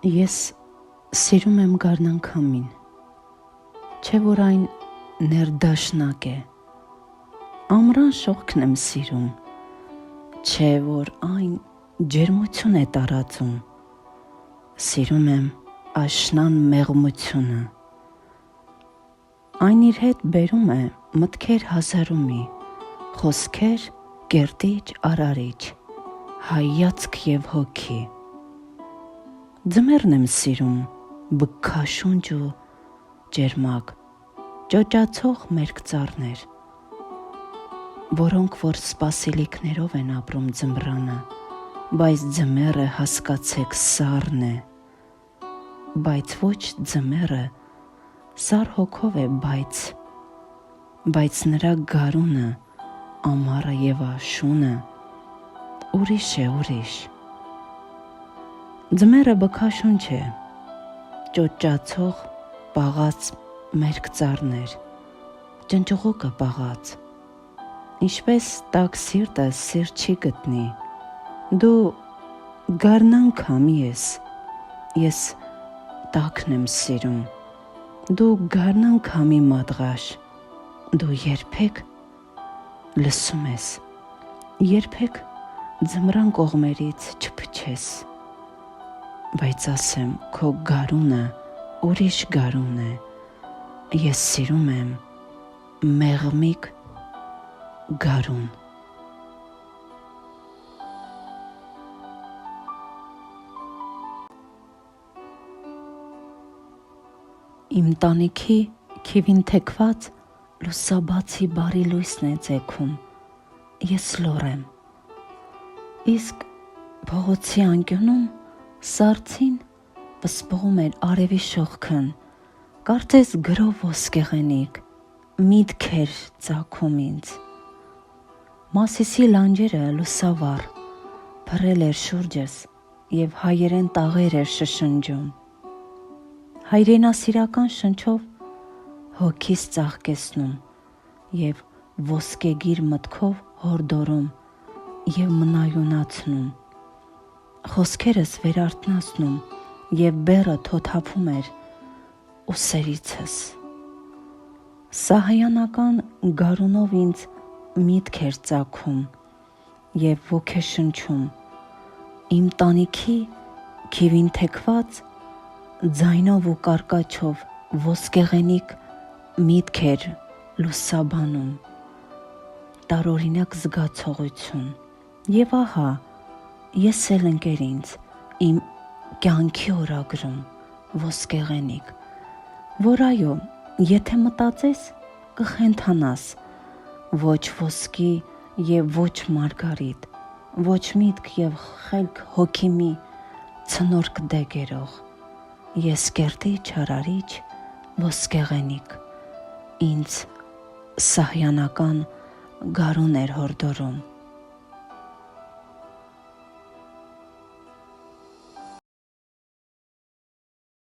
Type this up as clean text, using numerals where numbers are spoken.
Ես սիրում եմ գարնանքամին, չէ որ այն ներդաշնակ է, ամռան շողքն եմ սիրում, չէ որ այն ջերմություն է տարածում, սիրում եմ աշնան մեղմությունը, այն իր հետ բերում է մտքեր հազարումի, խոսքեր կերտիչ արարիչ, հայացք և հոգի, ձմեռն եմ սիրում, բքաշունչ ու ջերմակ, ճոճացող մերկծառներ, որոնք որ սպասելիքներով են ապրում ձմռանը, բայց ձմեռը հասկացեք սառն է, բայց ոչ ձմեռը սառ հոգով է, բայց նրա գարունը, ամառը և աշունը ուրիշ է, ուրիշ, ձմեռը բքաշունչ է, ճոճացող պաղած մերկծառներ, ճնճղուկը պաղած, ինչպես տաք սիրտը սիրտ չի գտնի, դու գարնանքամի ես, ես տաքն եմ սիրում, դու գարնանքամի մատղաշ, դու երբեք լսում ես, երբեք ձմռան կողմերից չփչես, բայց ասեմ քո գարունը ուրիշ գարուն է, ես սիրում եմ մեղմիկ գարուն։ Իմ տանիքի քիվին թեքված լուսաբացի բարի լույսն է ձեքում, ես լոր եմ, իսկ փողոցի անկյունում սառցին պսպղում էր արևի շողքն, կարծես գրով ոսկեղենիկ, միտքեր ծագում ինձ, Մասիսի լանջերը լուսավառ, փռել էր շուրջս և հայերեն տաղեր էր շշնջում, հայրենասիրական շնչով հոգիս ծաղկեցնում և ոսկեգիր մտքով հորդորում և մնայունացնում, խոսքերս վերարթնացնում և բեռը թոթափում էր ուսերիցս, սահայանական գարունով ինձ միտք էր ծագում և ոգեշնչում, իմ տանիքի քիվին թեքված ձայնով ու կարկաչով ոսկեղենիկ միտք էր լուսաբանում, տարօրինակ զգացողություն, և ահա ես էլ ընկեր ինձ, իմ կյանքի օրագրում ոսկեղենիկ, որ այո, եթե մտածես, կխենթանաս, ոչ ոսկի և ոչ մարգարիտ, ոչ միտք և խելք հոգի մի ցնորք դեգերող, ես կերտիչ արարիչ ոսկեղենիկ, ինձ սահյանական գարուն էր հորդորում,